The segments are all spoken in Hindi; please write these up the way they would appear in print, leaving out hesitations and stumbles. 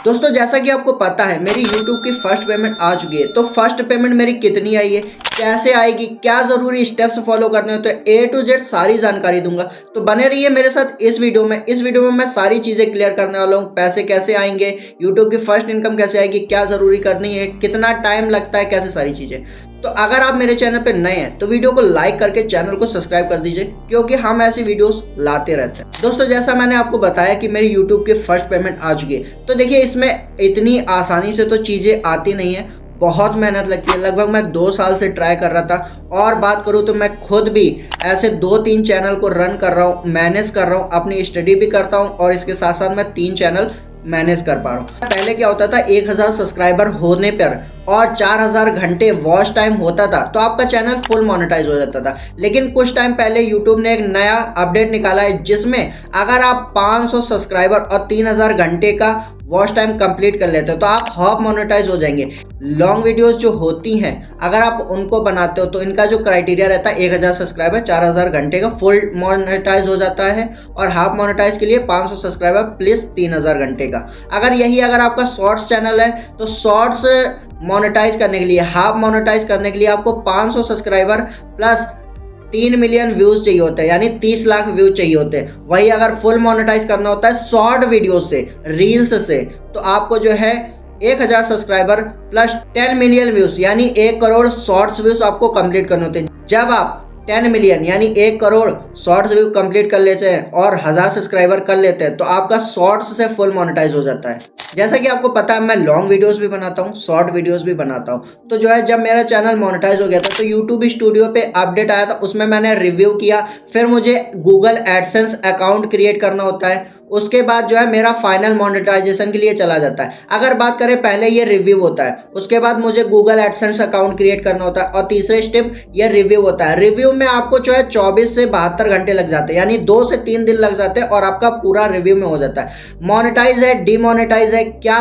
दोस्तों जैसा कि आपको पता है मेरी YouTube की फर्स्ट पेमेंट आ चुकी है। तो फर्स्ट पेमेंट मेरी कितनी आई है, कैसे आएगी, क्या ज़रूरी स्टेप्स फॉलो करने होते हैं, A to Z सारी जानकारी दूंगा। तो बने रहिए मेरे साथ इस वीडियो में। इस वीडियो में मैं सारी चीज़ें क्लियर करने वाला हूँ। पैसे कैसे आएंगे, YouTube की फर्स्ट इनकम कैसे आएगी, क्या ज़रूरी करनी है, कितना टाइम लगता है, कैसे सारी चीज़ें। तो अगर आप मेरे चैनल पे नए हैं तो वीडियो को लाइक करके चैनल को सब्सक्राइब कर दीजिए, क्योंकि हम ऐसी वीडियोस लाते रहते हैं। दोस्तों जैसा मैंने आपको बताया कि मेरी YouTube की फर्स्ट पेमेंट आ चुकी है। तो देखिए इसमें इतनी आसानी से तो चीज़ें आती नहीं है, बहुत मेहनत लगती है। लगभग मैं 2 साल से ट्राई कर रहा था। और बात करूँ तो मैं खुद भी ऐसे 2-3 चैनल को रन कर रहा हूँ, मैनेज कर रहा हूँ, अपनी स्टडी भी करता हूँ और इसके साथ साथ मैं 3 चैनल मैनेज कर पा रहा हूँ। पहले क्या होता था, 1000 सब्सक्राइबर होने पर और 4000 घंटे वॉच टाइम होता था तो आपका चैनल फुल मोनेटाइज हो जाता था। लेकिन कुछ टाइम पहले यूट्यूब ने एक नया अपडेट निकाला है, जिसमें अगर आप 500 सब्सक्राइबर और 3000 घंटे का वॉच टाइम कंप्लीट कर लेते हो तो आप हाफ मोनेटाइज हो जाएंगे। लॉन्ग वीडियोस जो होती हैं अगर आप उनको बनाते हो तो इनका जो क्राइटेरिया रहता है 1000 सब्सक्राइबर 4000 घंटे का फुल मोनेटाइज हो जाता है, और हाफ मोनेटाइज के लिए 500 सब्सक्राइबर प्लस 3000 घंटे का। अगर आपका शॉर्ट्स चैनल है तो शॉर्ट्स मोनेटाइज करने के लिए, हाफ मोनेटाइज करने के लिए आपको 500 सब्सक्राइबर प्लस 3 मिलियन व्यूज चाहिए होते हैं, यानी 30 लाख व्यूज चाहिए होते हैं। वही अगर फुल मोनेटाइज करना होता है शॉर्ट वीडियो से, रील्स से, तो आपको जो है 1000 सब्सक्राइबर प्लस 10 मिलियन व्यूज यानी 1 करोड़ शॉर्ट्स व्यूज आपको कंप्लीट करने होते हैं। जब आप 10 मिलियन यानी 1 करोड़ शॉर्ट्स व्यू कंप्लीट कर लेते हैं और 1000 सब्सक्राइबर कर लेते हैं तो आपका शॉर्ट्स से फुल मोनेटाइज हो जाता है। जैसा कि आपको पता है मैं लॉन्ग वीडियोस भी बनाता हूँ, शॉर्ट वीडियोस भी बनाता हूँ। तो जो है जब मेरा चैनल मोनेटाइज हो गया था तो यूट्यूब स्टूडियो पे अपडेट आया था, उसमें मैंने रिव्यू किया। फिर मुझे गूगल एडसेंस अकाउंट क्रिएट करना होता है, उसके बाद जो है मेरा फाइनल मोनेटाइजेशन के लिए चला जाता है। अगर बात करें पहले ये रिव्यू होता है, उसके बाद मुझे गूगल एडसेंस अकाउंट क्रिएट करना होता है और तीसरे स्टेप ये रिव्यू होता है। रिव्यू में आपको जो है 24 से 72 घंटे लग जाते हैं, यानी 2 से 3 दिन लग जाते हैं और आपका पूरा रिव्यू में हो जाता है। मोनेटाइज है, डीमोनेटाइज है, क्या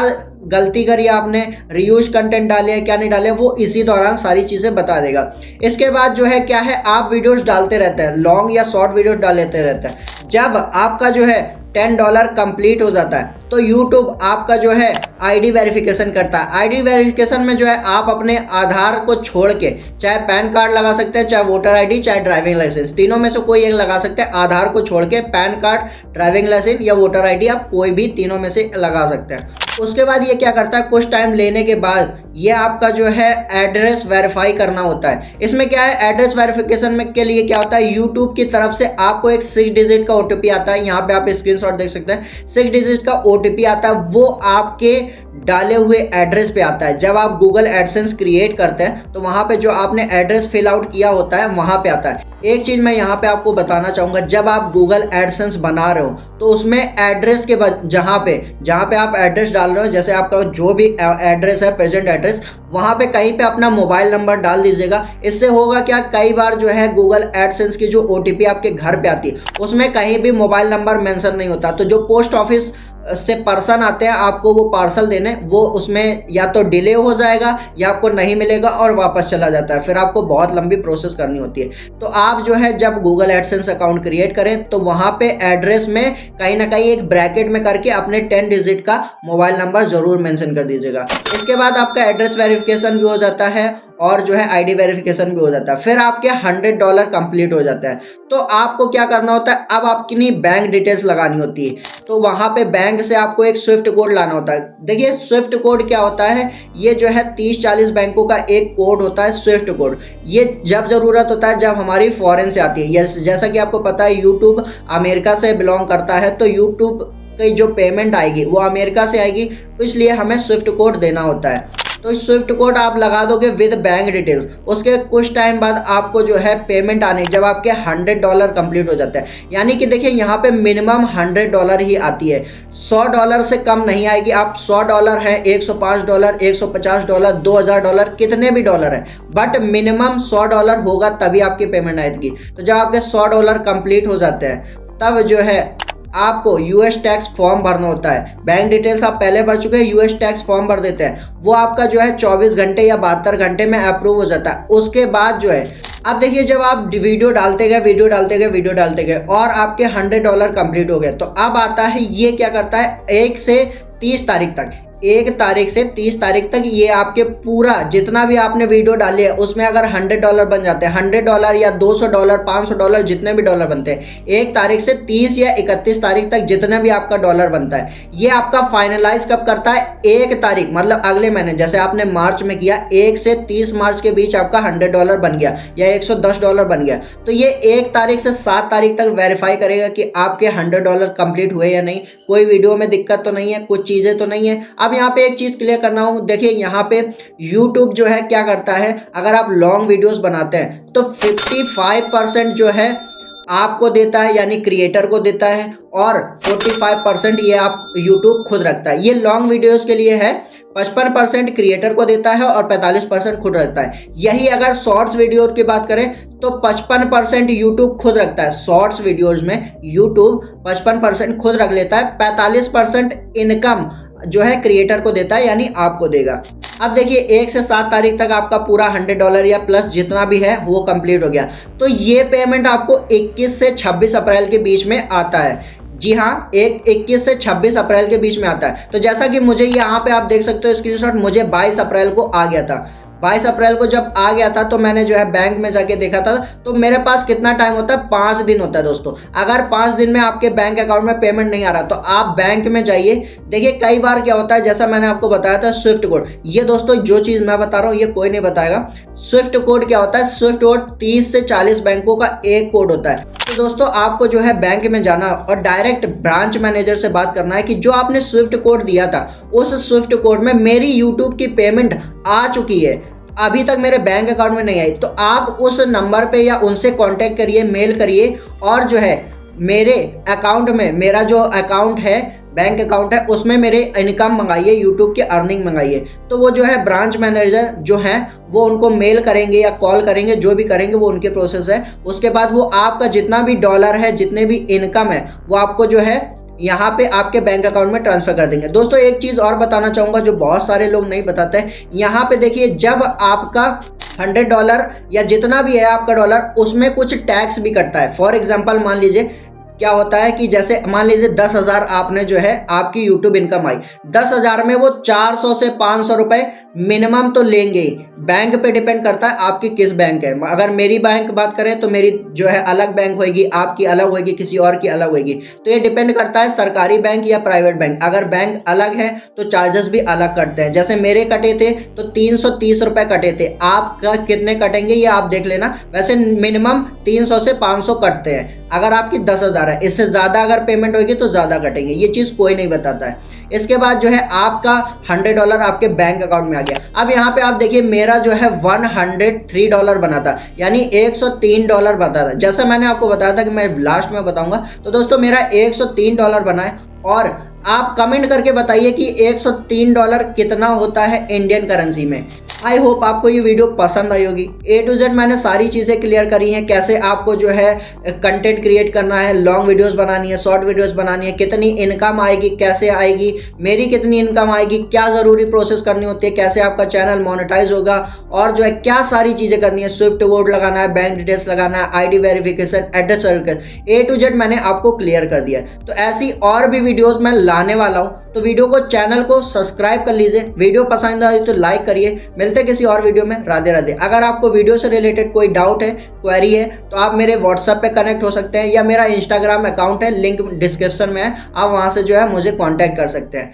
गलती करी आपने, रीयूज कंटेंट डाले हैं क्या नहीं डाले, वो इसी दौरान सारी चीज़ें बता देगा। इसके बाद जो है क्या है, आप वीडियोस डालते रहते हैं, लॉन्ग या शॉर्ट वीडियो डालते रहते हैं। जब आपका जो है $10 कंप्लीट हो जाता है तो YouTube आपका जो है आईडी वेरिफिकेशन करता है। आईडी वेरिफिकेशन में जो है आप अपने आधार को छोड़ के चाहे पैन कार्ड लगा सकते हैं, चाहे वोटर आईडी, चाहे ड्राइविंग लाइसेंस, तीनों में से कोई एक लगा सकते हैं। आधार को छोड़ के पैन कार्ड, ड्राइविंग लाइसेंस या वोटर आईडी आप कोई भी तीनों में से लगा सकते हैं। उसके बाद ये क्या करता है, कुछ टाइम लेने के बाद ये आपका जो है एड्रेस वेरीफाई करना होता है। इसमें क्या है, एड्रेस वेरिफिकेशन में के लिए क्या होता है, यूट्यूब की तरफ से आपको एक 6 डिजिट का OTP आता है। यहाँ पे आप स्क्रीनशॉट देख सकते हैं, 6 डिजिट का OTP आता है, वो आपके डाले हुए एड्रेस पे आता है। जब आप गूगल एडसेंस क्रिएट करते हैं तो वहाँ पे जो आपने एड्रेस फिल आउट किया होता है वहाँ पे आता है। एक चीज़ मैं यहाँ पे आपको बताना चाहूँगा, जब आप गूगल एडसेंस बना रहे हो तो उसमें एड्रेस के जहाँ पे आप एड्रेस डाल रहे हो, जैसे आपका जो भी एड्रेस है, प्रेजेंट एड्रेस, वहाँ पे कहीं पे अपना मोबाइल नंबर डाल दीजिएगा। इससे होगा क्या, कई बार जो है गूगल एडसेंस की जो OTP आपके घर पे आती है उसमें कहीं भी मोबाइल नंबर मेंशन नहीं होता। तो जो पोस्ट ऑफिस से पर्सन आते हैं आपको वो पार्सल देने, वो उसमें या तो डिले हो जाएगा या आपको नहीं मिलेगा और वापस चला जाता है, फिर आपको बहुत लंबी प्रोसेस करनी होती है। तो आप जो है जब गूगल एडसेंस अकाउंट क्रिएट करें तो वहाँ पे एड्रेस में कहीं ना कहीं एक ब्रैकेट में करके अपने 10 डिजिट का मोबाइल नंबर जरूर मेंशन कर दीजिएगा। इसके बाद आपका एड्रेस वेरिफिकेशन भी हो जाता है और जो है आईडी वेरिफिकेशन भी हो जाता है। फिर आपके $100 कंप्लीट हो जाता है। तो आपको क्या करना होता है, अब आपकी बैंक डिटेल्स लगानी होती है। तो वहाँ पे बैंक से आपको एक स्विफ्ट कोड लाना होता है। देखिए स्विफ्ट कोड क्या होता है, ये जो है 30-40 बैंकों का एक कोड होता है स्विफ्ट कोड। ये जब ज़रूरत होता है जब हमारी फॉरेन से आती है। जैसा कि आपको पता है यूट्यूब अमेरिका से बिलोंग करता है, तो यूट्यूब की जो पेमेंट आएगी वो अमेरिका से आएगी, तो इसलिए हमें स्विफ्ट कोड देना होता है। तो स्विफ्ट कोड आप लगा दोगे विद बैंक डिटेल्स। उसके कुछ टाइम बाद आपको जो है पेमेंट आने, जब आपके $100 कंप्लीट हो जाता है, यानी कि देखिए यहाँ पे मिनिमम $100 ही आती है, $100 से कम नहीं आएगी। आप $100 है, $105, $150, $2000, कितने भी डॉलर हैं, बट मिनिमम $100 होगा तभी आपकी पेमेंट आएगी। तो जब आपके $100 कंप्लीट हो जाते हैं तब जो है आपको US टैक्स फॉर्म भरना होता है। बैंक डिटेल्स आप पहले भर चुके हैं, US टैक्स फॉर्म भर देते हैं, वो आपका जो है 24 घंटे या 72 घंटे में अप्रूव हो जाता है। उसके बाद जो है अब देखिए जब आप वीडियो डालते गए और आपके $100 कंप्लीट हो गए तो अब आता है ये क्या करता है 1 से 30 तारीख तक 1 तारीख से 30 तारीख तक ये आपके पूरा जितना भी आपने वीडियो डाली है उसमें अगर $100 बन जाते हैं, $100 या $200 $500 जितने भी डॉलर बनते हैं 1 तारीख से 30 या 31 तारीख तक जितना भी आपका डॉलर बनता है, ये आपका फाइनलाइज कब करता है 1 तारीख मतलब अगले महीने। जैसे आपने मार्च में किया 1 से 30 मार्च के बीच आपका $100 बन गया या $110 बन गया, तो ये 1 तारीख से 7 तारीख तक वेरीफाई करेगा कि आपके $100 कंप्लीट हुए या नहीं, कोई वीडियो में दिक्कत तो नहीं है, कुछ चीज़ें तो नहीं है। अब यहाँ पे एक चीज़ क्लियर करना हो, देखिए यहाँ पे YouTube जो है क्या करता है, अगर आप लॉन्ग वीडियोस बनाते हैं तो 55% जो है आपको देता है यानी क्रिएटर को देता है और 45% ये आप YouTube खुद रखता है। ये लॉन्ग वीडियोस के लिए है, 55% क्रिएटर को देता है और 45% खुद रखता है। यही अगर शॉर्ट्स वीडियो की बात करें तो 55% यूट्यूब खुद रखता है। शॉर्ट्स वीडियोस में यूट्यूब 55% खुद रख लेता है, 45% इनकम जो है क्रिएटर को देता है यानी आपको देगा। अब देखिए 1 से 7 तारीख तक आपका पूरा $100 या प्लस जितना भी है वो कंप्लीट हो गया, तो ये पेमेंट आपको 21 से 26 अप्रैल के बीच में आता है। जी हाँ, 21 से 26 अप्रैल के बीच में आता है। तो जैसा कि मुझे यहाँ पे आप देख सकते हो स्क्रीनशॉट, मुझे 22 अप्रैल को आ गया था। 22 अप्रैल को जब आ गया था तो मैंने जो है बैंक में जाके देखा था, तो मेरे पास कितना टाइम होता है 5 दिन होता है दोस्तों। अगर 5 दिन में आपके बैंक अकाउंट में पेमेंट नहीं आ रहा तो आप बैंक में जाइए। देखिए कई बार क्या होता है, जैसा मैंने आपको बताया था स्विफ्ट कोड, ये दोस्तों जो चीज़ मैं बता रहा हूँ ये कोई नहीं बताएगा। स्विफ्ट कोड क्या होता है, स्विफ्ट कोड 30 से 40 बैंकों का एक कोड होता है। तो दोस्तों आपको जो है बैंक में जाना और डायरेक्ट ब्रांच मैनेजर से बात करना है कि जो आपने स्विफ्ट कोड दिया था उस स्विफ्ट कोड में मेरी यूट्यूब की पेमेंट आ चुकी है, अभी तक मेरे बैंक अकाउंट में नहीं आई। तो आप उस नंबर पे या उनसे कांटेक्ट करिए, मेल करिए और जो है मेरे अकाउंट में, मेरा जो अकाउंट है बैंक अकाउंट है उसमें मेरे इनकम मंगाइए, यूट्यूब की अर्निंग मंगाइए। तो वो जो है ब्रांच मैनेजर जो है वो उनको मेल करेंगे या कॉल करेंगे, जो भी करेंगे वो उनके प्रोसेस है। उसके बाद वो आपका जितना भी डॉलर है, जितने भी इनकम है वो आपको जो है यहाँ पे आपके बैंक अकाउंट में ट्रांसफर कर देंगे। दोस्तों एक चीज़ और बताना चाहूँगा जो बहुत सारे लोग नहीं बताते हैं, यहाँ पे देखिए जब आपका $100 या जितना भी है आपका डॉलर, उसमें कुछ टैक्स भी कटता है। फॉर एग्जांपल मान लीजिए क्या होता है कि जैसे मान लीजिए 10,000 आपने जो है आपकी यूट्यूब इनकम आई, 10,000 में वो 400 से 500 रुपए मिनिमम तो लेंगे ही। बैंक पे डिपेंड करता है आपकी किस बैंक है। अगर मेरी बैंक बात करें तो मेरी जो है अलग बैंक होगी, आपकी अलग होगी, किसी और की अलग होगी। तो ये डिपेंड करता है सरकारी बैंक या प्राइवेट बैंक। अगर बैंक अलग है तो चार्जेस भी अलग कटते हैं। जैसे मेरे कटे थे तो 330 रुपए कटे थे, आपका कितने कटेंगे ये आप देख लेना। वैसे मिनिमम 300 से 500 कटते हैं अगर आपकी 10,000 है। इससे ज़्यादा अगर पेमेंट होगी तो ज़्यादा कटेंगे, ये चीज़ कोई नहीं बताता है। इसके बाद जो है आपका $100 आपके बैंक अकाउंट में आ गया। अब यहाँ पे आप देखिए मेरा जो है $103 बना था, यानी $103 बना था। जैसा मैंने आपको बताया था कि मैं लास्ट में बताऊंगा। तो दोस्तों मेरा $103 बना है और आप कमेंट करके बताइए कि $103 कितना होता है इंडियन करेंसी में। आई होप आपको ये वीडियो पसंद आई होगी। A to Z मैंने सारी चीज़ें क्लियर करी हैं, कैसे आपको जो है कंटेंट क्रिएट करना है, लॉन्ग वीडियोस बनानी है, शॉर्ट वीडियोस बनानी है, कितनी इनकम आएगी, कैसे आएगी, मेरी कितनी इनकम आएगी, क्या ज़रूरी प्रोसेस करनी होती है, कैसे आपका चैनल मोनेटाइज होगा और जो है क्या सारी चीज़ें करनी है, स्विफ्ट बोर्ड लगाना है, बैंक डिटेल्स लगाना है, ID verification, address verification, A to Z मैंने आपको क्लियर कर दिया। तो ऐसी और भी वीडियोज़ मैं लाने वाला हूँ, तो वीडियो को, चैनल को सब्सक्राइब कर लीजिए। वीडियो पसंद आई तो लाइक करिए। मिलते हैं किसी और वीडियो में। राधे राधे। अगर आपको वीडियो से रिलेटेड कोई डाउट है, क्वेरी है, तो आप मेरे व्हाट्सएप पे कनेक्ट हो सकते हैं या मेरा इंस्टाग्राम अकाउंट है, लिंक डिस्क्रिप्शन में है, आप वहां से जो है मुझे कांटेक्ट कर सकते हैं।